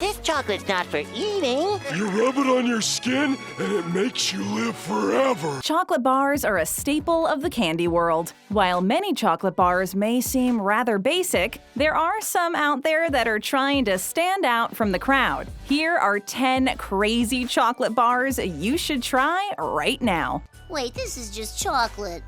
This chocolate's not for eating. You rub it on your skin and it makes you live forever. Chocolate bars are a staple of the candy world. While many chocolate bars may seem rather basic, there are some out there that are trying to stand out from the crowd. Here are 10 crazy chocolate bars you should try right now. Wait, this is just chocolate.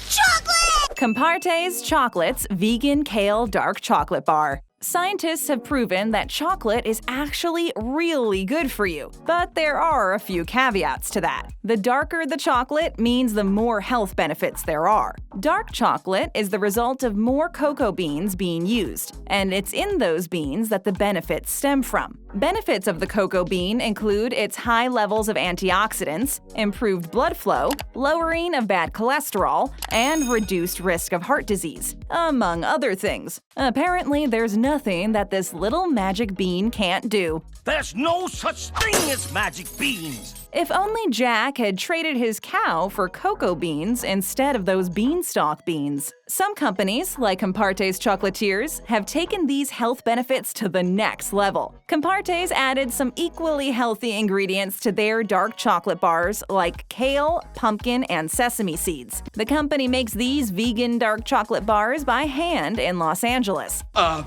Chocolate! Comparte's Chocolates Vegan Kale Dark Chocolate Bar. Scientists have proven that chocolate is actually really good for you, but there are a few caveats to that. The darker the chocolate means the more health benefits there are. Dark chocolate is the result of more cocoa beans being used, and it's in those beans that the benefits stem from. Benefits of the cocoa bean include its high levels of antioxidants, improved blood flow, lowering of bad cholesterol, and reduced risk of heart disease, among other things. Apparently, there's nothing that this little magic bean can't do. There's no such thing as magic beans! If only Jack had traded his cow for cocoa beans instead of those beanstalk beans. Some companies, like Comparte's Chocolatiers, have taken these health benefits to the next level. Comparte's added some equally healthy ingredients to their dark chocolate bars like kale, pumpkin, and sesame seeds. The company makes these vegan dark chocolate bars by hand in Los Angeles. A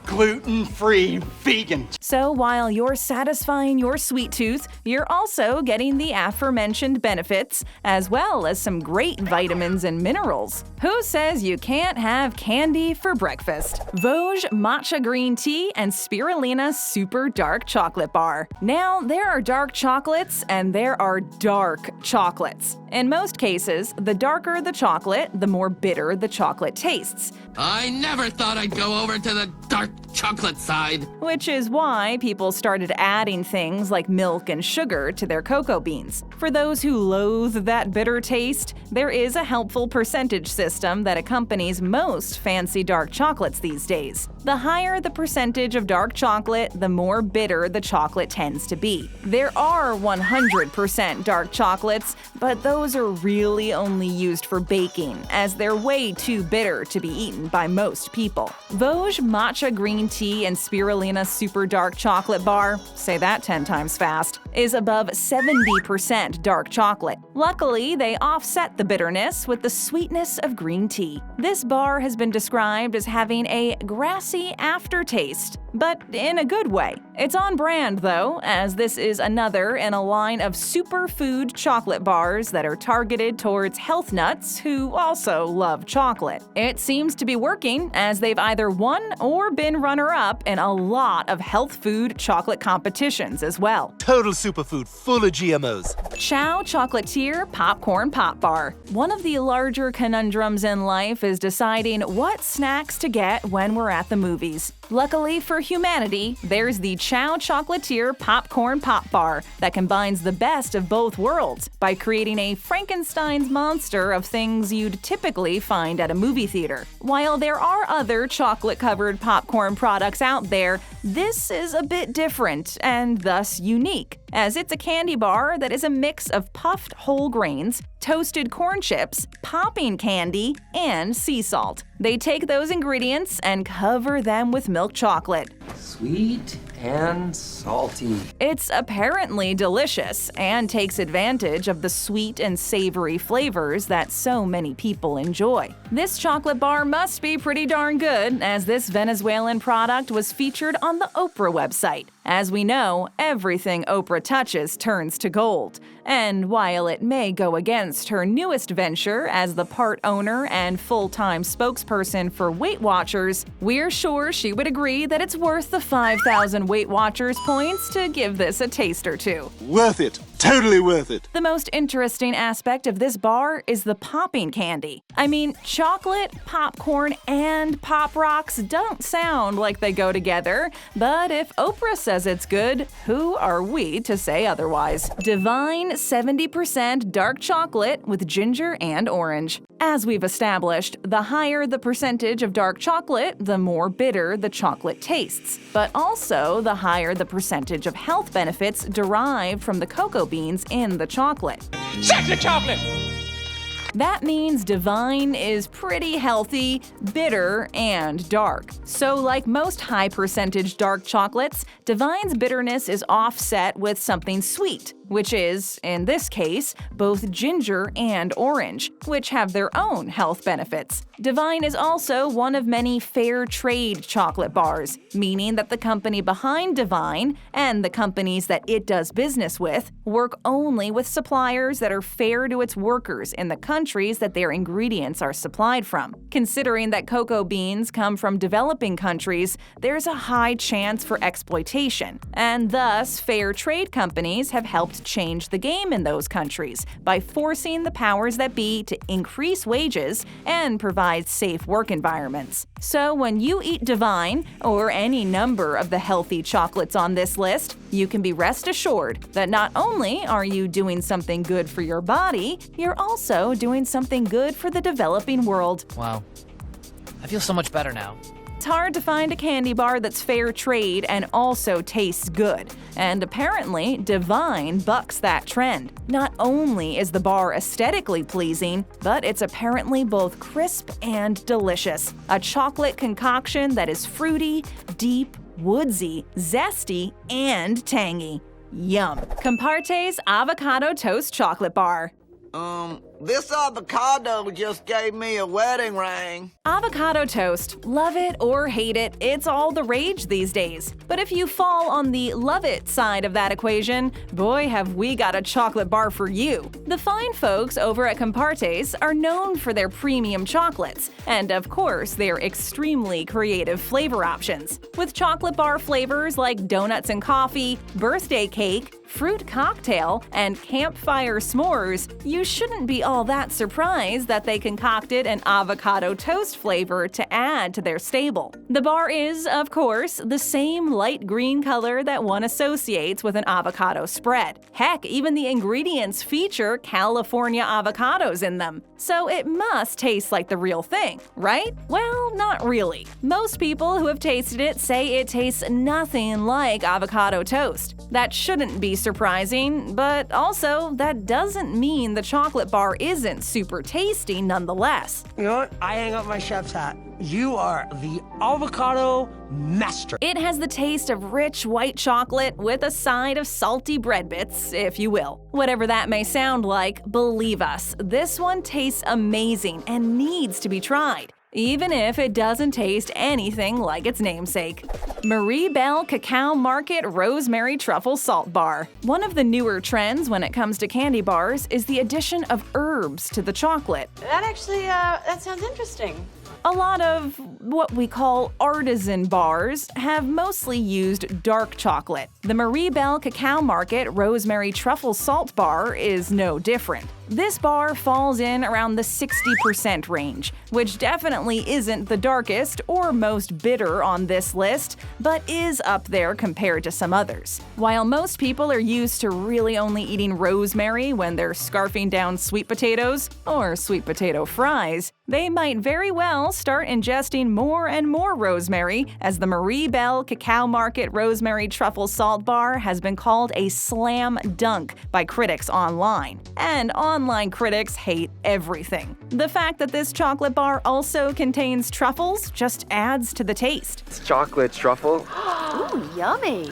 gluten-free vegan. So while you're satisfying your sweet tooth, you're also getting the aforementioned benefits, as well as some great vitamins and minerals. Who says you can't have candy for breakfast? Vosges Matcha Green Tea and Spirulina Super Dark Chocolate Bar. Now, there are dark chocolates and there are dark chocolates. In most cases, the darker the chocolate, the more bitter the chocolate tastes. I never thought I'd go over to the dark chocolate side. Which is why people started adding things like milk and sugar to their cocoa beans. For those who loathe that bitter taste, there is a helpful percentage system that accompanies most fancy dark chocolates these days. The higher the percentage of dark chocolate, the more bitter the chocolate tends to be. There are 100% dark chocolates, but those are really only used for baking, as they're way too bitter to be eaten by most people. Vosges Matcha Green Tea and Spirulina Super Dark Chocolate Bar, say that 10 times fast, is above 70% dark chocolate. Luckily, they offset the bitterness with the sweetness of green tea. This bar has been described as having a grassy aftertaste, but in a good way. It's on brand, though, as this is another in a line of superfood chocolate bars that are targeted towards health nuts who also love chocolate. It seems to be working, as they've either won or been runner-up in a lot of health food chocolate competitions as well. Total superfood, full of GMOs. Chow Chocolatier Popcorn Pop Bar. One of the larger conundrums in life is deciding what snacks to get when we're at the movies. Luckily for humanity, there's the Chow Chocolatier Popcorn Pop Bar that combines the best of both worlds by creating a Frankenstein's monster of things you'd typically find at a movie theater. While there are other chocolate-covered popcorn products out there, this is a bit different and thus unique, as it's a candy bar that is a mix of puffed whole grains, toasted corn chips, popping candy, and sea salt. They take those ingredients and cover them with milk chocolate. Sweet and salty. It's apparently delicious and takes advantage of the sweet and savory flavors that so many people enjoy. This chocolate bar must be pretty darn good, as this Venezuelan product was featured on the Oprah website. As we know, everything Oprah touches turns to gold. And while it may go against her newest venture as the part owner and full-time spokesperson for Weight Watchers, we're sure she would agree that it's worth the 5,000 Weight Watchers points to give this a taste or two. Worth it. Totally worth it. The most interesting aspect of this bar is the popping candy. I mean, chocolate, popcorn, and Pop Rocks don't sound like they go together, but if Oprah says it's good, who are we to say otherwise? Divine 70% dark chocolate with ginger and orange. As we've established, the higher the percentage of dark chocolate, the more bitter the chocolate tastes, but also the higher the percentage of health benefits derived from the cocoa beans in the chocolate. Check the chocolate! That means Divine is pretty healthy, bitter, and dark. So like most high-percentage dark chocolates, Divine's bitterness is offset with something sweet, which is, in this case, both ginger and orange, which have their own health benefits. Divine is also one of many fair trade chocolate bars, meaning that the company behind Divine and the companies that it does business with work only with suppliers that are fair to its workers in the countries that their ingredients are supplied from. Considering that cocoa beans come from developing countries, there's a high chance for exploitation, and thus fair trade companies have helped change the game in those countries by forcing the powers that be to increase wages and provide safe work environments. So when you eat Divine, or any number of the healthy chocolates on this list, you can be rest assured that not only are you doing something good for your body, you're also doing something good for the developing world. Wow. I feel so much better now. It's hard to find a candy bar that's fair trade and also tastes good, and apparently Divine bucks that trend. Not only is the bar aesthetically pleasing, but it's apparently both crisp and delicious. A chocolate concoction that is fruity, deep, woodsy, zesty, and tangy. Yum. Comparte's Avocado Toast Chocolate Bar. This avocado just gave me a wedding ring. Avocado toast. Love it or hate it, it's all the rage these days. But if you fall on the love it side of that equation, boy have we got a chocolate bar for you. The fine folks over at Comparte's are known for their premium chocolates, and of course their extremely creative flavor options. With chocolate bar flavors like donuts and coffee, birthday cake, fruit cocktail, and campfire s'mores, you shouldn't be all that surprised that they concocted an avocado toast flavor to add to their stable. The bar is, of course, the same light green color that one associates with an avocado spread. Heck, even the ingredients feature California avocados in them. So it must taste like the real thing, right? Well, not really. Most people who have tasted it say it tastes nothing like avocado toast. That shouldn't be surprising, but also that doesn't mean the chocolate bar isn't super tasty nonetheless. You know what? I hang up my chef's hat. You are the avocado master. It has the taste of rich white chocolate with a side of salty bread bits, if you will. Whatever that may sound like, believe us, this one tastes amazing and needs to be tried, even if it doesn't taste anything like its namesake. Marie Belle Cacao Market Rosemary Truffle Salt Bar. One of the newer trends when it comes to candy bars is the addition of herbs to the chocolate. That actually, that sounds interesting. A lot of what we call artisan bars have mostly used dark chocolate. The Marie Belle Cacao Market Rosemary Truffle Salt Bar is no different. This bar falls in around the 60% range, which definitely isn't the darkest or most bitter on this list, but is up there compared to some others. While most people are used to really only eating rosemary when they're scarfing down sweet potatoes or sweet potato fries, they might very well start ingesting more and more rosemary, as the Marie Belle Cacao Market Rosemary Truffle Salt Bar has been called a slam dunk by critics online. And online critics hate everything. The fact that this chocolate bar also contains truffles just adds to the taste. It's chocolate truffle. Ooh, yummy.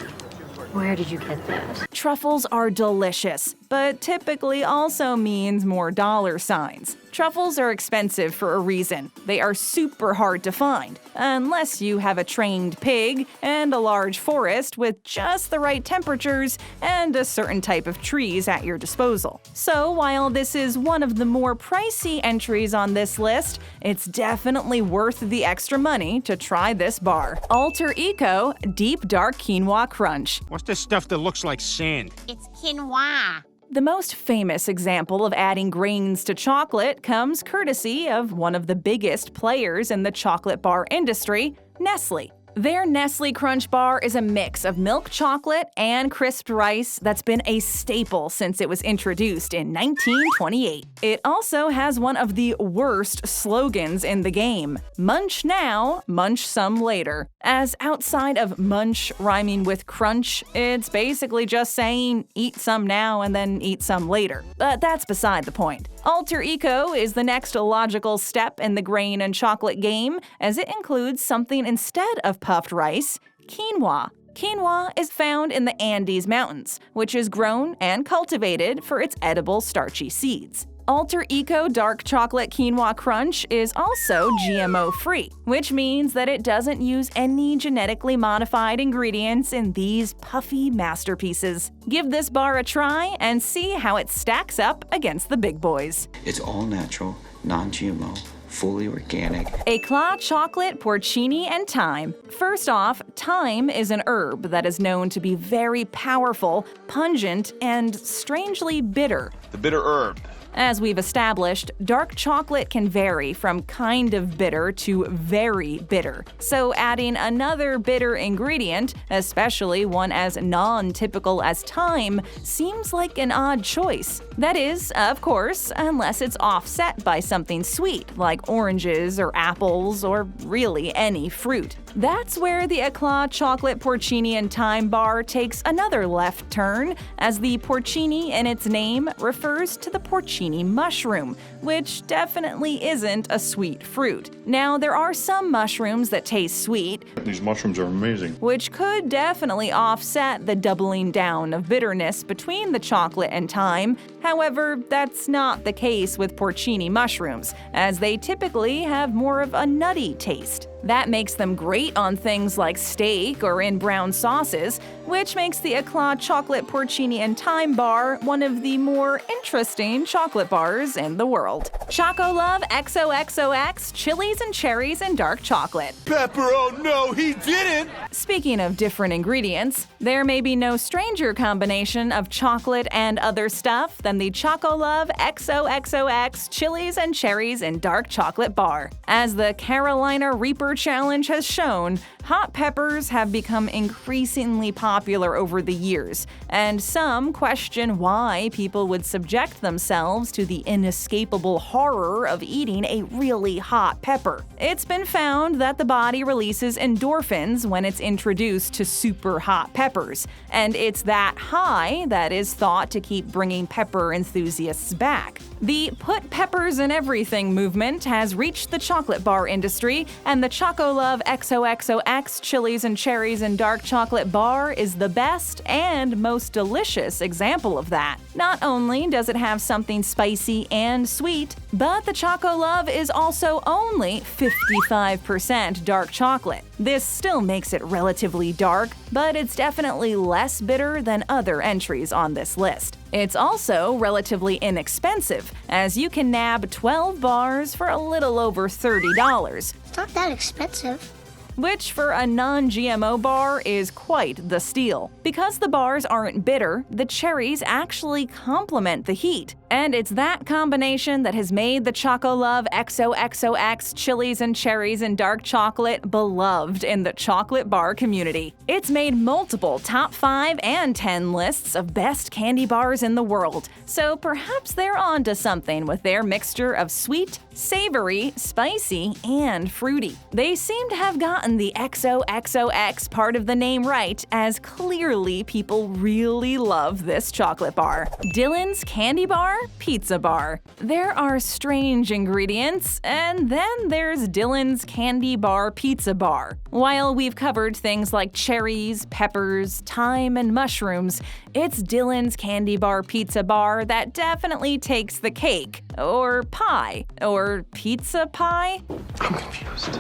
Where did you get that? Truffles are delicious, but typically also means more dollar signs. Truffles are expensive for a reason. They are super hard to find, unless you have a trained pig and a large forest with just the right temperatures and a certain type of trees at your disposal. So while this is one of the more pricey entries on this list, it's definitely worth the extra money to try this bar. Alter Eco Deep Dark Quinoa Crunch. What's this stuff that looks like sand? It's quinoa. The most famous example of adding grains to chocolate comes courtesy of one of the biggest players in the chocolate bar industry, Nestle. Their Nestle Crunch Bar is a mix of milk chocolate and crisped rice that's been a staple since it was introduced in 1928. It also has one of the worst slogans in the game: munch now, munch some later. As outside of munch rhyming with crunch, it's basically just saying eat some now and then eat some later. But that's beside the point. Alter Eco is the next logical step in the grain and chocolate game, as it includes something instead of puffed rice: quinoa. Quinoa is found in the Andes Mountains, which is grown and cultivated for its edible starchy seeds. Alter Eco Dark Chocolate Quinoa Crunch is also GMO-free, which means that it doesn't use any genetically modified ingredients in these puffy masterpieces. Give this bar a try and see how it stacks up against the big boys. It's all natural, non-GMO, fully organic. Eclat chocolate, porcini, and thyme. First off, thyme is an herb that is known to be very powerful, pungent, and strangely bitter. The bitter herb. As we've established, dark chocolate can vary from kind of bitter to very bitter. So adding another bitter ingredient, especially one as non-typical as thyme, seems like an odd choice. That is, of course, unless it's offset by something sweet like oranges or apples or really any fruit. That's where the Eclat Chocolate Porcini and Thyme bar takes another left turn, as the porcini in its name refers to the porcini mushroom, which definitely isn't a sweet fruit. Now, there are some mushrooms that taste sweet. These mushrooms are amazing. Which could definitely offset the doubling down of bitterness between the chocolate and thyme. However, that's not the case with porcini mushrooms, as they typically have more of a nutty taste. That makes them great on things like steak or in brown sauces, which makes the Eclat Chocolate Porcini and Thyme bar one of the more interesting chocolate bars in the world. Choco Love XOXOX Chilies and Cherries and Dark Chocolate. Pepper, oh no, he didn't! Speaking of different ingredients, there may be no stranger combination of chocolate and other stuff than the Choco Love XOXOX Chilies and Cherries and Dark Chocolate bar. As the Carolina Reaper Challenge has shown, hot peppers have become increasingly popular over the years, and some question why people would subject themselves to the inescapable horror of eating a really hot pepper. It's been found that the body releases endorphins when it's introduced to super hot peppers, and it's that high that is thought to keep bringing pepper enthusiasts back. The Put Peppers in Everything movement has reached the chocolate bar industry, and the Choco Love XOXOX Chilies and Cherries and Dark Chocolate bar is the best and most delicious example of that. Not only does it have something spicy and sweet, but the Choco Love is also only 55% dark chocolate. This still makes it relatively dark, but it's definitely less bitter than other entries on this list. It's also relatively inexpensive, as you can nab 12 bars for a little over $30. It's not that expensive. Which for a non-GMO bar is quite the steal. Because the bars aren't bitter, the cherries actually complement the heat. And it's that combination that has made the Choco Love XOXOX Chilies and Cherries and Dark Chocolate beloved in the chocolate bar community. It's made multiple top 5 and 10 lists of best candy bars in the world, so perhaps they're onto something with their mixture of sweet, savory, spicy, and fruity. They seem to have gotten the XOXOX part of the name right, as clearly people really love this chocolate bar. Dylan's Candy Bar Pizza Bar. There are strange ingredients, and then there's Dylan's Candy Bar Pizza Bar. While we've covered things like cherries, peppers, thyme, and mushrooms, it's Dylan's Candy Bar Pizza Bar that definitely takes the cake, or pie, or pizza pie? I'm confused.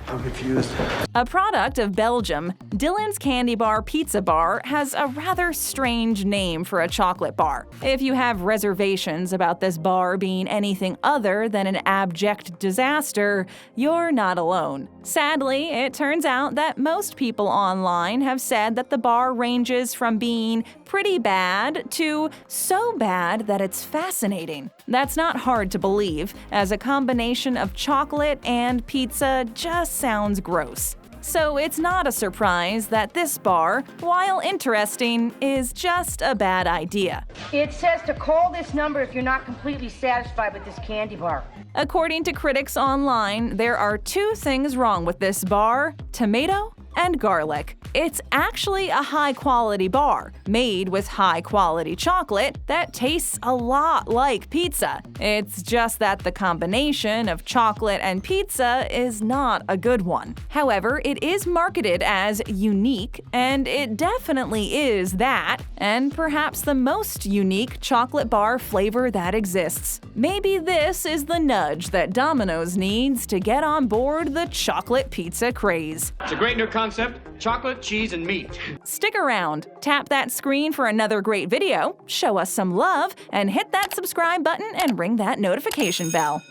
I'm confused. A product of Belgium, Dylan's Candy Bar Pizza Bar has a rather strange name for a chocolate bar. If you have reservations about this bar being anything other than an abject disaster, you're not alone. Sadly, it turns out that most people online have said that the bar ranges from being pretty bad to so bad that it's fascinating. That's not hard to believe, as a combination of chocolate and pizza just sounds gross. So it's not a surprise that this bar, while interesting, is just a bad idea. It says to call this number if you're not completely satisfied with this candy bar. According to critics online, there are 2 things wrong with this bar: tomato and garlic. It's actually a high-quality bar, made with high-quality chocolate that tastes a lot like pizza. It's just that the combination of chocolate and pizza is not a good one. However, it is marketed as unique, and it definitely is that, and perhaps the most unique chocolate bar flavor that exists. Maybe this is the nudge that Domino's needs to get on board the chocolate pizza craze. It's a great new concept: chocolate, cheese, and meat. Stick around, tap that screen for another great video, show us some love, and hit that subscribe button and ring that notification bell.